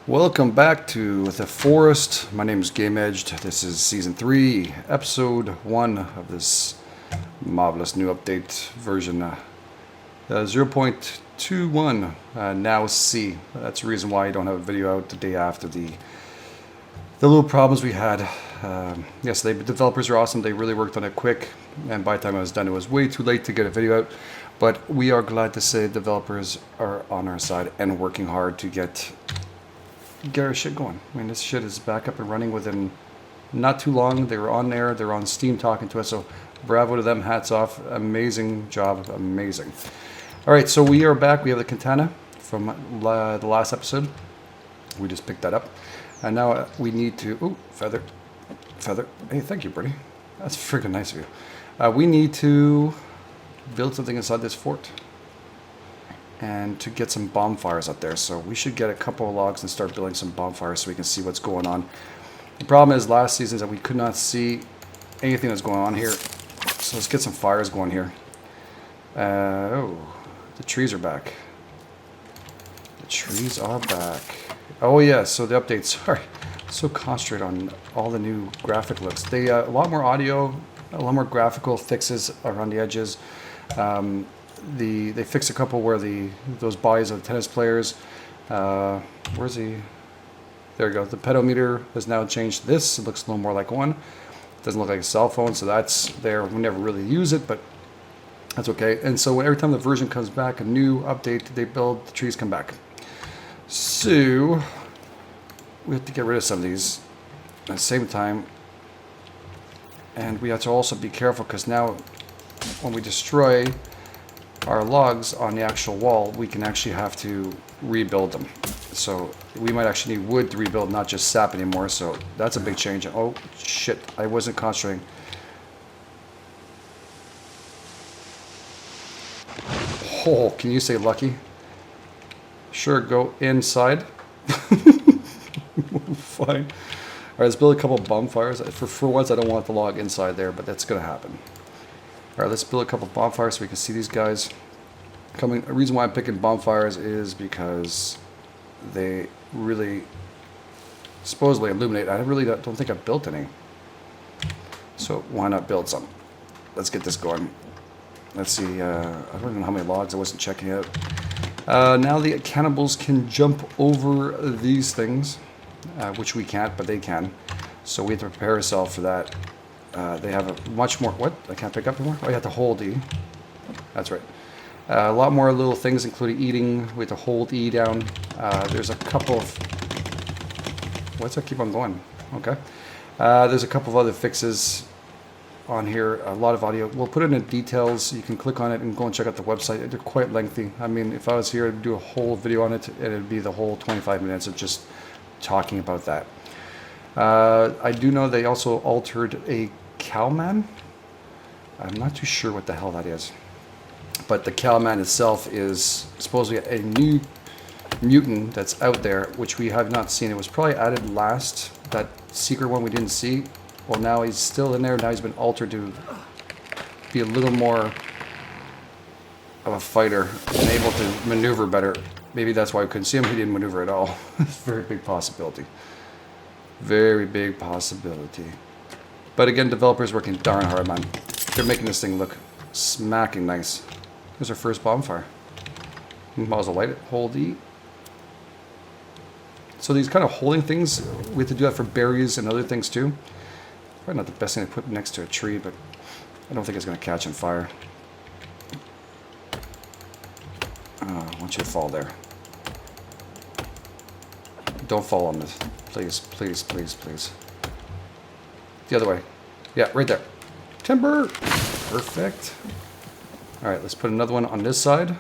Welcome back to The Forest. My name is Game Edged. This is Season 3, Episode 1 of this marvelous new update version 0.21 now C. That's the reason why I don't have a video out the day after the little problems we had. Yes, the developers are awesome. They really worked on it quick, and by the time I was done, it was way too late to get a video out. But we are glad to say developers are on our side and working hard to get our shit going. I mean, this shit is back up and running within not too long. They were on there. They're on Steam talking to us. So bravo to them. Hats off. Amazing job. Amazing. All right, so we are back. We have the katana from the last episode. We just picked that up. And now we need to... Ooh, feather. Feather. Hey, thank you, Brittany. That's freaking nice of you. We need to build something inside this fort and to get some bonfires up there. So we should get a couple of logs and start building some bonfires so we can see what's going on. The problem is last season is that we could not see anything that's going on here. So let's get some fires going here. Oh, the trees are back. The trees are back. Oh yeah, so the updates, sorry. So concentrate on all the new graphic looks. They a lot more audio, a lot more graphical fixes around the edges. They fixed a couple where those bodies of tennis players. Where's he? There we go. The pedometer has now changed. This it looks a little more like one. It doesn't look like a cell phone, so that's there. We never really use it, but that's okay. And so every time the version comes back, a new update, they build, the trees come back. So we have to get rid of some of these at the same time, and we have to also be careful because now when we destroy our logs on the actual wall, we can actually have to rebuild them. So we might actually need wood to rebuild, not just sap anymore. So that's a big change. Oh shit, I wasn't concentrating. Oh, can you say lucky? Sure, go inside. Fine. All right, let's build a couple of bonfires. For once, I don't want the log inside there, but that's gonna happen. All right, let's build a couple of bonfires so we can see these guys coming. The reason why I'm picking bonfires is because they really supposedly illuminate. I really don't think I've built any. So why not build some? Let's get this going. Let's see. I don't even know how many logs. I wasn't checking out. Now the cannibals can jump over these things, which we can't, but they can. So we have to prepare ourselves for that. They have a much more... What? I can't pick up anymore? Oh, you have to hold E. That's right. A lot more little things, including eating. We have to hold E down. There's a couple of... What's that? Keep on going. Okay. There's a couple of other fixes on here. A lot of audio. We'll put it in details. You can click on it and go and check out the website. They're quite lengthy. I mean, if I was here, I'd do a whole video on it, and it'd be the whole 25 minutes of just talking about that. I do know they also altered a cowman. I'm not too sure what the hell that is. But the cowman itself is supposedly a new mutant that's out there, which we have not seen. It was probably added last, that secret one we didn't see. Well, now he's still in there. Now he's been altered to be a little more of a fighter and able to maneuver better. Maybe that's why we couldn't see him. He didn't maneuver at all. It's a very big possibility. Very big possibility. But again, developers working darn hard, man. They're making this thing look smacking nice. Here's our first bonfire. Might as well light it. Hold E. So these kind of holding things, we have to do that for berries and other things too. Probably not the best thing to put next to a tree, but I don't think it's going to catch on fire. I want you to fall there. Don't fall on this. Please, please, please, please. The other way. Yeah, right there. Timber! Perfect. Alright, let's put another one on this side.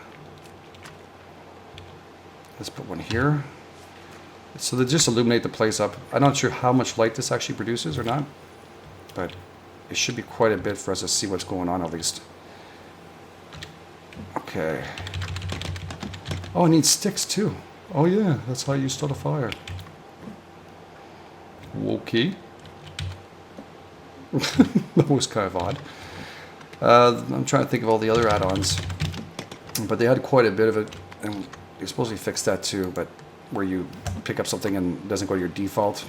Let's put one here. So they just illuminate the place up. I'm not sure how much light this actually produces or not, but it should be quite a bit for us to see what's going on at least. Okay. Oh, I need sticks too. Oh yeah, that's how you start a fire. Okay. That was kind of odd. I'm trying to think of all the other add-ons, but they had quite a bit of it, and they supposedly fixed that too, but where you pick up something and it doesn't go to your default.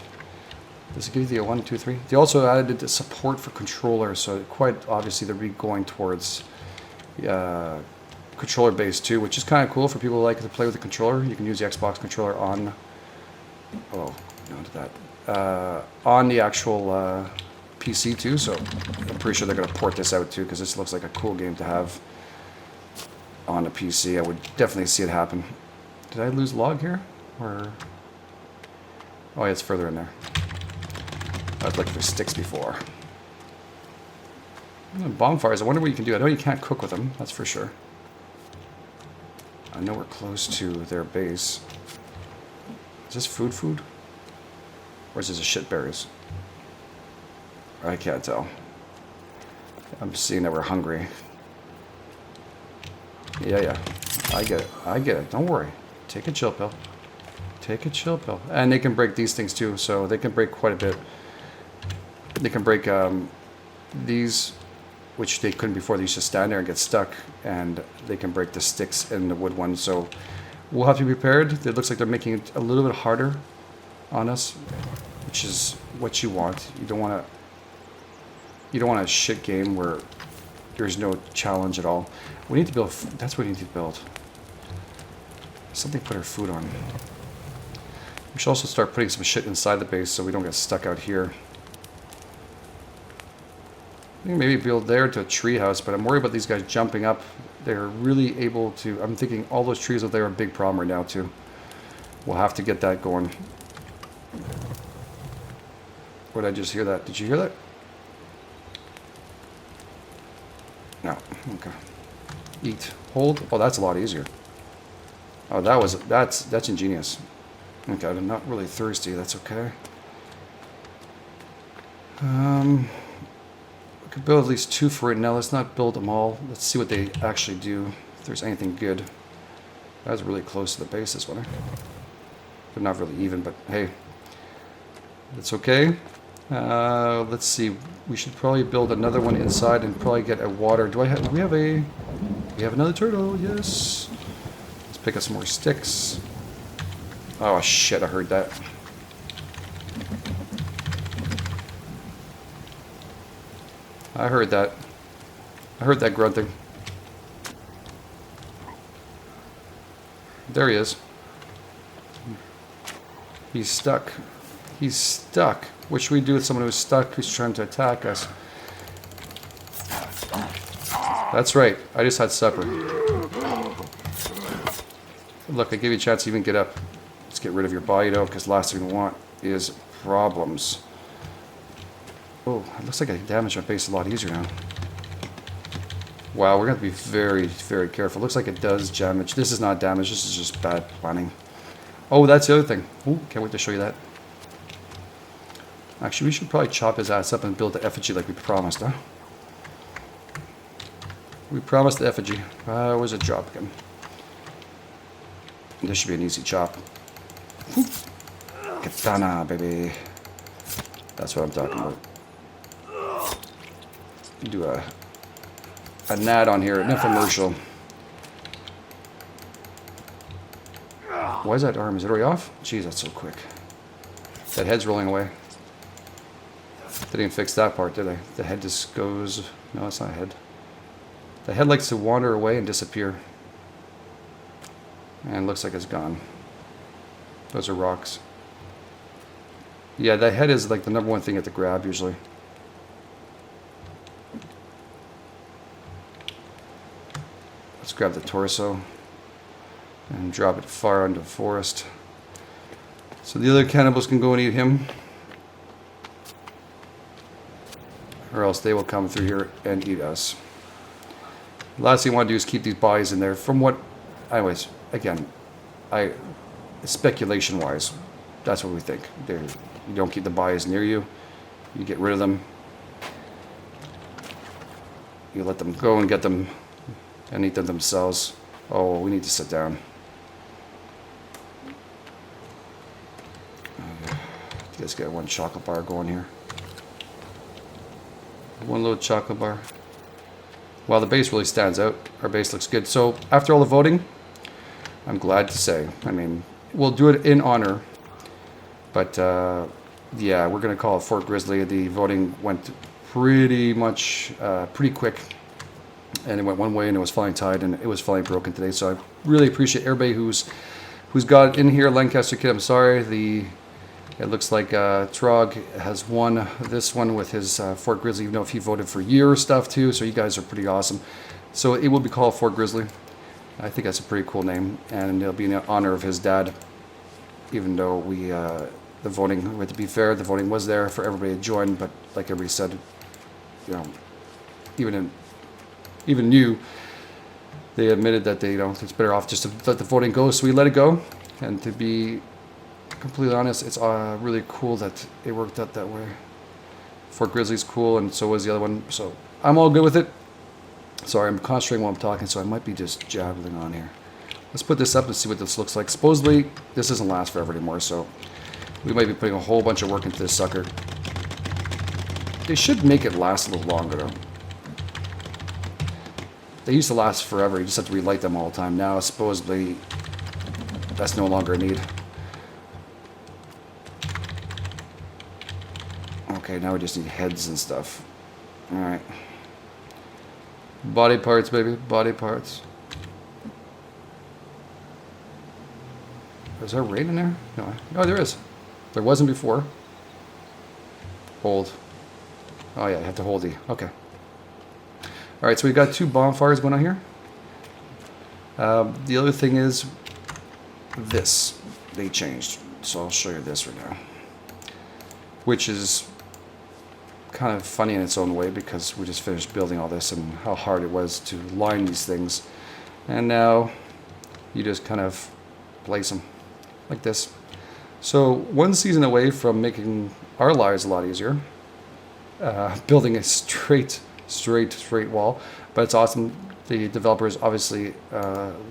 Does it give you the 1, 2, 3? They also added the support for controller, so quite obviously they'll be going towards controller based too, which is kind of cool for people who like to play with the controller. You can use the Xbox controller on, oh, not that, on the actual PC too. So I'm pretty sure they're going to port this out too, because this looks like a cool game to have on a PC. I would definitely see it happen. Did I lose log here? Or oh yeah, it's further in there. I was looking for sticks before. Bonfires, I wonder what you can do. I know you can't cook with them, that's for sure. I know we're close to their base. Is this food? Or is this a shit berries? I can't tell. I'm seeing that we're hungry. Yeah. I get it. Don't worry. Take a chill pill. Take a chill pill. And they can break these things too, so they can break quite a bit. They can break these, which they couldn't before. They used to stand there and get stuck, and they can break the sticks and the wood ones. So we'll have to be prepared. It looks like they're making it a little bit harder on us, which is what you want. You don't want a shit game where there's no challenge at all. We need to build. That's what we need to build. Something to put our food on. We should also start putting some shit inside the base so we don't get stuck out here. Maybe build there to a tree house, but I'm worried about these guys jumping up. They're really able to. I'm thinking all those trees out there are a big problem right now too. We'll have to get that going. Or did I just hear that? Did you hear that? No. Okay. Eat. Hold. Oh, that's a lot easier. Oh, that's ingenious. Okay, I'm not really thirsty. That's okay. We could build at least 2 for right now. Let's not build them all. Let's see what they actually do. If there's anything good. That was really close to the base, this one. They're not really even, but hey, that's okay. Let's see. We should probably build another one inside and probably get a water. Do we have another turtle? Yes. Let's pick up some more sticks. Oh shit! I heard that. I heard that. I heard that grunting. There he is. He's stuck. He's stuck. What should we do with someone who's stuck, who's trying to attack us? That's right. I just had supper. Look, I gave you a chance to even get up. Let's get rid of your body, though, because the last thing we want is problems. Oh, it looks like I damaged our base a lot easier now. Wow, we're going to be very, very careful. Looks like it does damage. This is not damage. This is just bad planning. Oh, that's the other thing. Oh, can't wait to show you that. Actually, we should probably chop his ass up and build the effigy like we promised, huh? We promised the effigy. Where's the drop again? This should be an easy chop. Katana, baby. That's what I'm talking about. Do a ad on here, an infomercial. Why is that arm? Is it already off? Jeez, that's so quick. That head's rolling away. They didn't fix that part, did they? The head just goes... No, it's not a head. The head likes to wander away and disappear. And looks like it's gone. Those are rocks. Yeah, the head is like the number one thing at the grab usually. Let's grab the torso and drop it far into the forest. So the other cannibals can go and eat him. Or else they will come through here and eat us. Last thing I want to do is keep these bodies in there. From what... Anyways, again, speculation-wise, that's what we think. You don't keep the bodies near you. You get rid of them. You let them go and get them and eat them themselves. Oh, we need to sit down. Let's get one chocolate bar going here. One little chocolate bar. Well, the base really stands out. Our base looks good. So after all the voting, I'm glad to say, I mean, we'll do it in honor. But yeah, we're gonna call it Fort Grizzly. The voting went pretty much pretty quick, and it went one way, and it was finally tied, and it was finally broken today. So I really appreciate everybody who's got in here. Lancaster Kid, I'm sorry. It looks like Trog has won this one with his Fort Grizzly, even though if he voted for year stuff too. So you guys are pretty awesome. So it will be called Fort Grizzly. I think that's a pretty cool name, and it'll be in honor of his dad. Even though the voting, to be fair, the voting was there for everybody to join, but like everybody said, you know, even you, they admitted that they, you know, it's better off just to let the voting go. So we let it go, and to be completely honest, it's really cool that it worked out that way. Fort Grizzly's cool, and so was the other one. So I'm all good with it. Sorry, I'm concentrating while I'm talking, so I might be just jabbling on here. Let's put this up and see what this looks like. Supposedly, this doesn't last forever anymore, so we might be putting a whole bunch of work into this sucker. They should make it last a little longer, though. They used to last forever. You just have to relight them all the time. Now, supposedly, that's no longer a need. Okay, now we just need heads and stuff. Alright. Body parts, baby. Body parts. Is there rain in there? No. Oh, there is. There wasn't before. Hold. Oh, yeah, you have to hold E. Okay. Alright, so we've got 2 bonfires going on here. The other thing is this. They changed. So I'll show you this right now. Which is kind of funny in its own way because we just finished building all this and how hard it was to line these things. And now you just kind of place them like this. So one season away from making our lives a lot easier, building a straight wall, but it's awesome. The developers obviously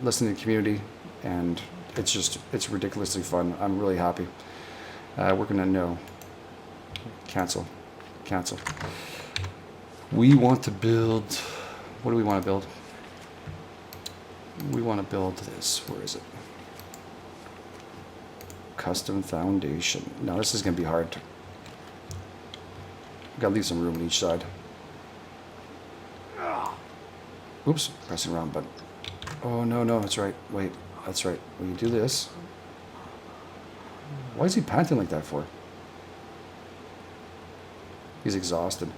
listen to the community, and it's ridiculously fun. I'm really happy. We're gonna know. Cancel. We want to build. What do we want to build? We want to build this. Where is it? Custom foundation. Now this is gonna be hard. Gotta leave some room on each side. Oops, pressing wrong button. Oh no, that's right. Wait, that's right. When you do this, why is he panting like that for? He's exhausted.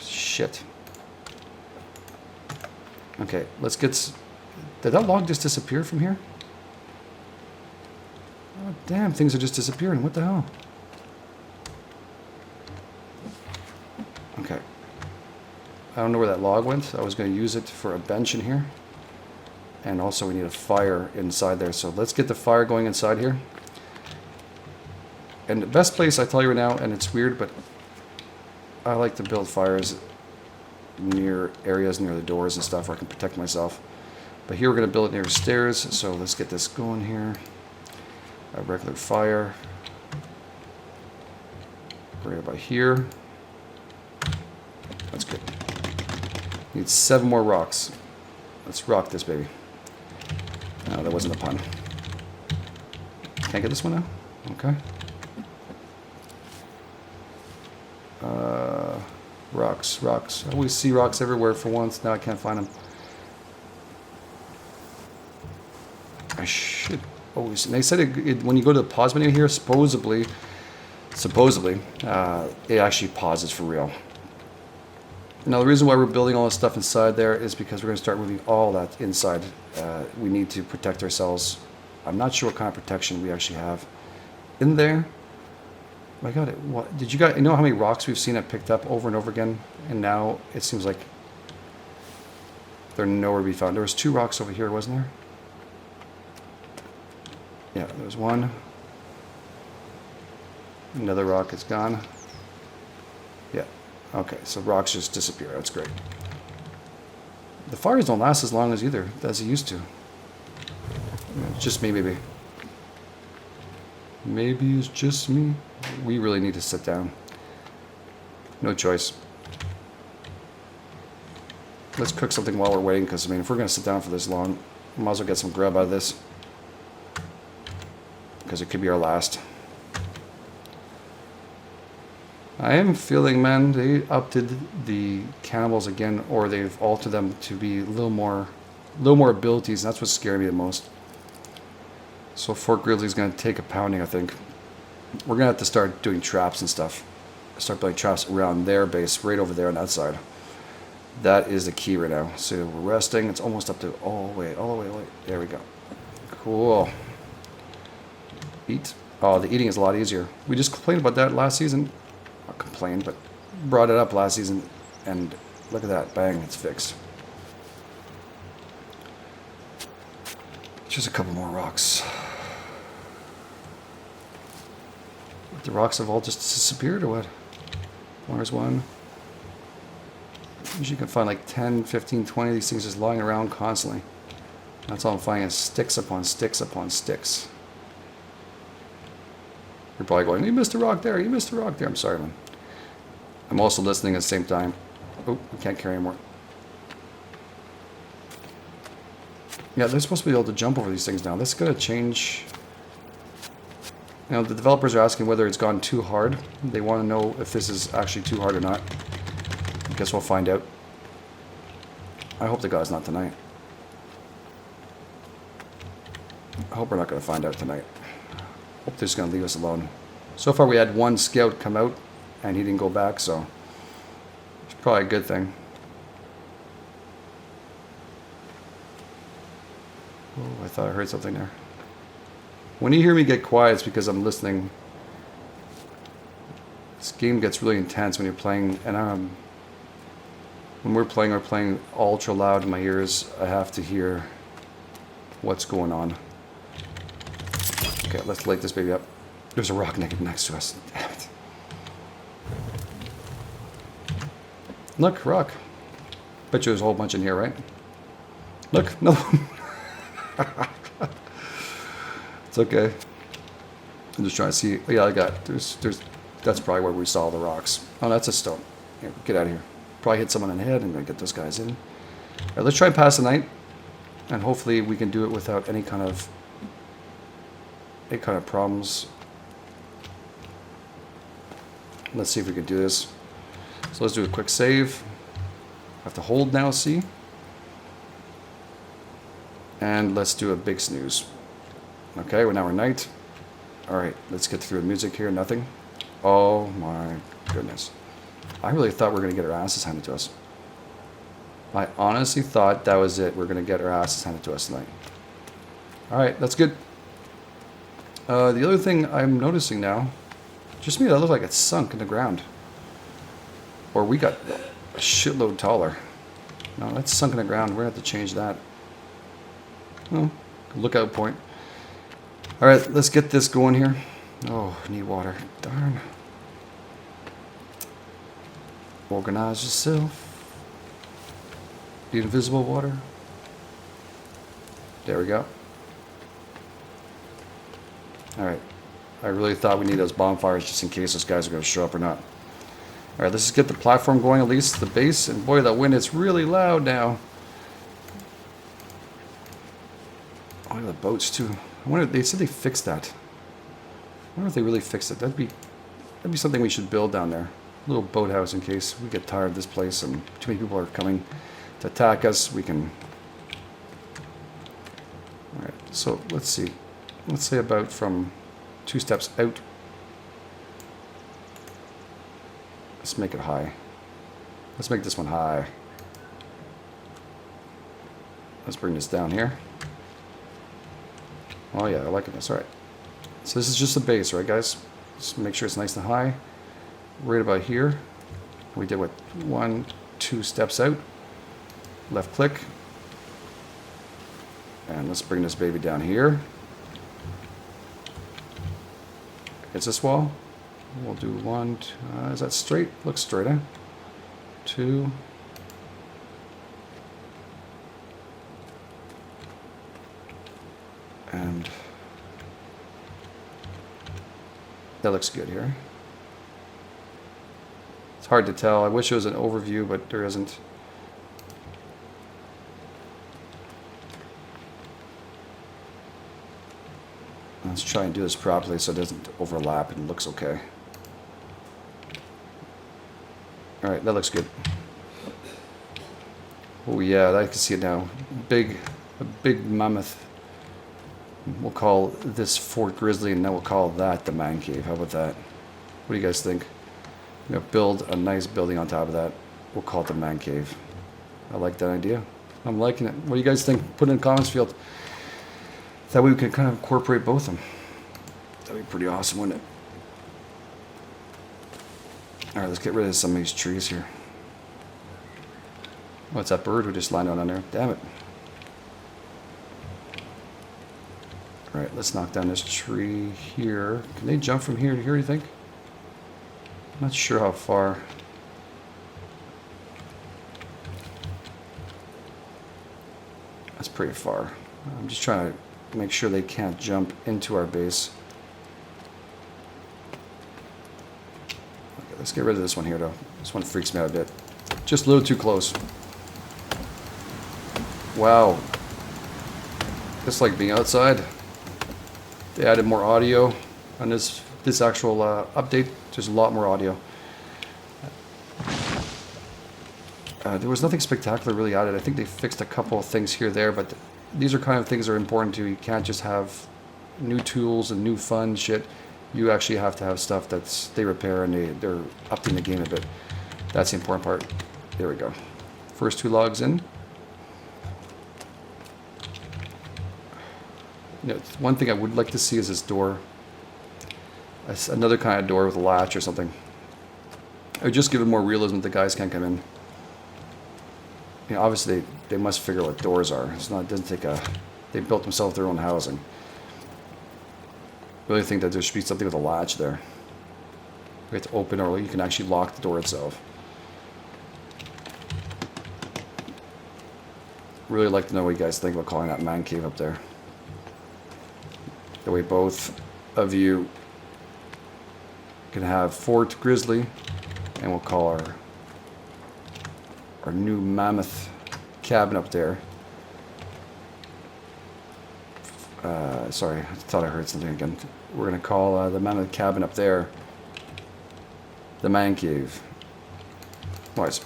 Shit. Okay, let's get. Did that log just disappear from here? Oh, damn, things are just disappearing. What the hell? Okay. I don't know where that log went. I was going to use it for a bench in here. And also we need a fire inside there. So let's get the fire going inside here. And the best place, I tell you right now, and it's weird, but I like to build fires near areas near the doors and stuff where I can protect myself. But here we're going to build it near stairs. So let's get this going here. A regular fire. Right about here. That's good. Need 7 more rocks. Let's rock this baby. No, that wasn't a pun. Can't get this one now? Okay. Rocks. I always see rocks everywhere for once. Now I can't find them. I should always. And they said when you go to the pause menu here, supposedly, it actually pauses for real. Now the reason why we're building all this stuff inside there is because we're going to start moving all that inside. We need to protect ourselves. I'm not sure what kind of protection we actually have in there. My God, what did you guys know how many rocks we've seen it picked up over and over again? And now it seems like they're nowhere to be found. There was 2 rocks over here, wasn't there? Yeah, there was one. Another rock is gone. Yeah. Okay, so rocks just disappear. That's great. The fires don't last as long as either as they used to. It's just me, maybe. Maybe it's just me. We really need to sit down. No choice. Let's cook something while we're waiting, because I mean, if we're going to sit down for this long, we might as well get some grub out of this. because it could be our last. I am feeling, man, they updated the cannibals again, or they've altered them to be a little more abilities, and that's what's scaring me the most. So Fort Grizzly's going to take a pounding, I think. We're going to have to start doing traps and stuff. Start building traps around their base, right over there on that side. That is the key right now. So we're resting. It's almost up to all the way. There we go. Cool. Eat. Oh, the eating is a lot easier. We just complained about that last season. Not complained, but brought it up last season. And look at that. Bang, it's fixed. Just a couple more rocks. The rocks have all just disappeared or what? There's one. Usually you can find like 10, 15, 20 of these things just lying around constantly. That's all I'm finding is sticks upon sticks upon sticks. You're probably going, you missed a rock there, you missed a rock there. I'm sorry, man. I'm also listening at the same time. Oh, we can't carry anymore. Yeah, they're supposed to be able to jump over these things now. That's going to change. You know, the developers are asking whether it's gone too hard. They want to know if this is actually too hard or not. I guess we'll find out. I hope the guy's not tonight. I hope we're not going to find out tonight. Hope they're just going to leave us alone. So far we had one scout come out and he didn't go back, so it's probably a good thing. Oh, I thought I heard something there. When you hear me get quiet, it's because I'm listening. This game gets really intense when you're playing, and when we're playing ultra loud in my ears. I have to hear what's going on. Okay, let's light this baby up. There's a rock next to us. Damn it. Look, rock. Bet you there's a whole bunch in here, right? Look, no. It's okay. I'm just trying to see. Yeah, I got. There's. That's probably where we saw the rocks. Oh, that's a stone. Here, get out of here. Probably hit someone in the head and then get those guys in. All right, let's try and pass the night, and hopefully we can do it without any kind of problems. Let's see if we can do this. So let's do a quick save. I have to hold now. See. And let's do a big snooze. Okay, well now we're night. Alright, let's get through the music here. Nothing. Oh my goodness. I really thought we were going to get our asses handed to us. I honestly thought that was it. We're going to get our asses handed to us tonight. Alright, that's good. The other thing I'm noticing now, just me, that looks like it's sunk in the ground. Or we got a shitload taller. No, that's sunk in the ground. We're going to have to change that. Oh, lookout point. Alright, let's get this going here. Oh, I need water. Darn. Organize yourself. Need invisible water. There we go. Alright. I really thought we need those bonfires just in case those guys are going to show up or not. Alright, let's just get the platform going, at least the base. And boy, that wind is really loud now. Oh, look at the boats too. I wonder, they said they fixed that. I wonder if they really fixed it. That'd be something we should build down there. A little boathouse in case we get tired of this place and too many people are coming to attack us. We can. Alright, so let's see. Let's say about from 2 steps out. Let's make it high. Let's make this one high. Let's bring this down here. Oh yeah, I like it. That's all right. So this is just the base, right, guys? Just make sure it's nice and high. Right about here. We did what? 1, 2 steps out. Left click. And let's bring this baby down here. It's this wall. We'll do 1, 2. Is that straight? Looks straight, eh? 2. And that looks good here. It's hard to tell. I wish it was an overview, but there isn't. Let's try and do this properly so it doesn't overlap and looks okay. Alright, that looks good. Oh yeah, I can see it now. A big mammoth. We'll call this Fort Grizzly, and then we'll call that the man cave. How about that? What do you guys think? I'm going to build a nice building on top of that. We'll call it the man cave. I like that idea. I'm liking it. What do you guys think? Put it in the comments field. That way we can kind of incorporate both of them. That'd be pretty awesome, wouldn't it? Alright, let's get rid of some of these trees here. What's that bird who just landed on there? Damn it. Alright, let's knock down this tree here. Can they jump from here to here, do you think? I'm not sure how far. That's pretty far. I'm just trying to make sure they can't jump into our base. Okay, let's get rid of this one here, though. This one freaks me out a bit. Just a little too close. Wow. Just like being outside. They added more audio on this actual update. There's a lot more audio. There was nothing spectacular really added. I think they fixed a couple of things here there, but these are kind of things that are important too. You can't just have new tools and new fun shit. You actually have to have stuff that's they repair and they're upping the game a bit. That's the important part. There we go. First 2 logs in. You know, one thing I would like to see is this door. Another kind of door with a latch or something. It would just give it more realism that the guys can't come in. You know, obviously they must figure out what doors are. It's not. It doesn't take a. They built themselves their own housing. Really think that there should be something with a latch there. You have to open, or you can actually lock the door itself. Really like to know what you guys think about calling that man cave up there. That way both of you can have Fort Grizzly, and we'll call our new mammoth cabin up there. Sorry, I thought I heard something again. We're going to call the mammoth cabin up there the man cave. What?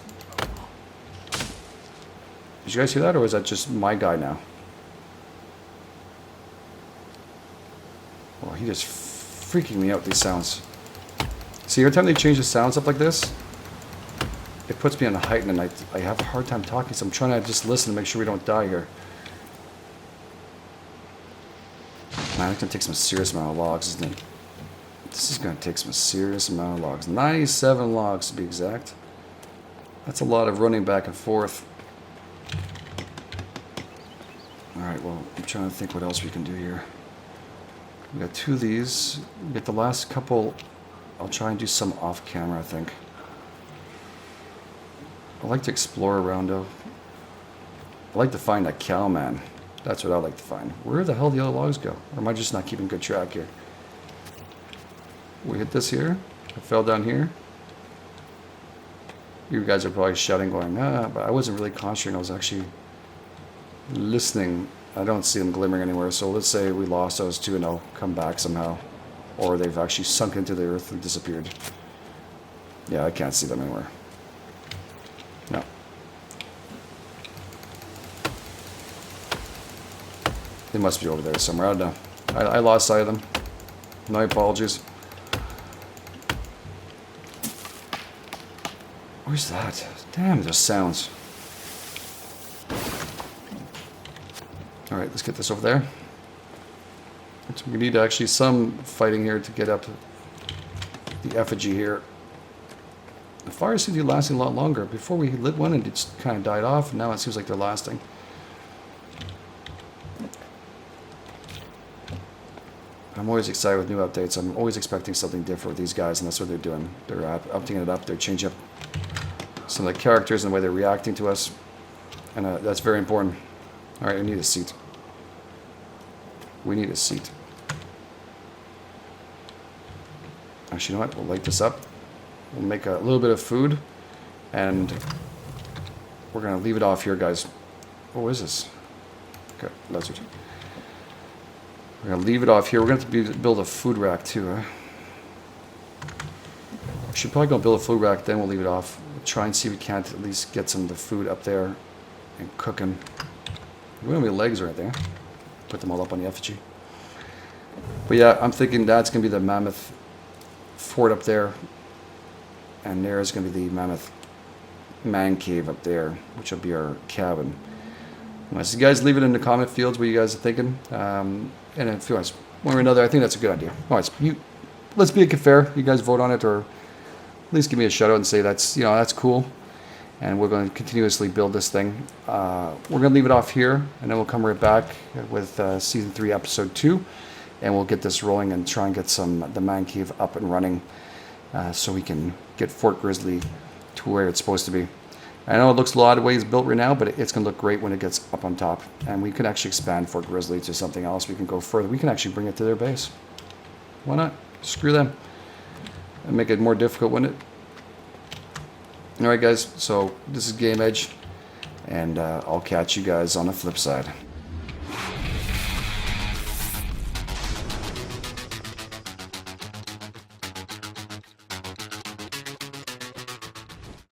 Did you guys hear that, or was that just my guy now? Oh, he just freaking me out, these sounds. See, every time they change the sounds up like this, it puts me on a heighten, and I have a hard time talking, so I'm trying to just listen to make sure we don't die here. Man, it's going to take some serious amount of logs, isn't it? This is going to take some serious amount of logs. 97 logs to be exact. That's a lot of running back and forth. Alright, well, I'm trying to think what else we can do here. We got 2 of these. We get the last couple. I'll try and do some off camera, I think. I like to explore around though. I like to find that cow man. That's what I like to find. Where the hell do the other logs go? Or am I just not keeping good track here? We hit this here. I fell down here. You guys are probably shouting, going, but I wasn't really concentrating. I was actually listening. I don't see them glimmering anywhere. So let's say we lost those 2 and they'll come back somehow. Or they've actually sunk into the earth and disappeared. Yeah, I can't see them anywhere. No. They must be over there somewhere. I don't know. I lost sight of them. My apologies. Where's that? Damn, those sounds. Alright, let's get this over there. So we need actually some fighting here to get up the effigy here. The fire seems to be lasting a lot longer. Before we lit one and it just kind of died off, and now it seems like they're lasting. I'm always excited with new updates. I'm always expecting something different with these guys, and that's what they're doing. They're upping it up. They're changing up some of the characters and the way they're reacting to us, and that's very important. All right, I need a seat. We need a seat. Actually, you know what? We'll light this up. We'll make a little bit of food, and we're gonna leave it off here, guys. What is this? Okay, that's what. We're going to leave it off here. We're going to have to build a food rack too, huh? We should probably go build a food rack, then we'll leave it off. We'll try and see if we can't at least get some of the food up there and cook them. We don't have any legs right there. Put them all up on the effigy. But yeah, I'm thinking that's going to be the mammoth fort up there. And there's going to be the mammoth man cave up there, which will be our cabin. So you guys leave it in the comment fields what you guys are thinking. And if you guys, one or another, I think that's a good idea. Alright, let's be fair. You guys vote on it, or at least give me a shout out and say that's, you know, that's cool. And we're going to continuously build this thing. We're going to leave it off here, and then we'll come right back with season 3, episode 2, and we'll get this rolling and try and get the man cave up and running, so we can get Fort Grizzly to where it's supposed to be. I know it looks a lot of ways built right now, but it's going to look great when it gets up on top. And we can actually expand Fort Grizzly to something else. We can go further. We can actually bring it to their base. Why not? Screw them. And make it more difficult, wouldn't it? Alright guys, so this is Game Edge, and I'll catch you guys on the flip side.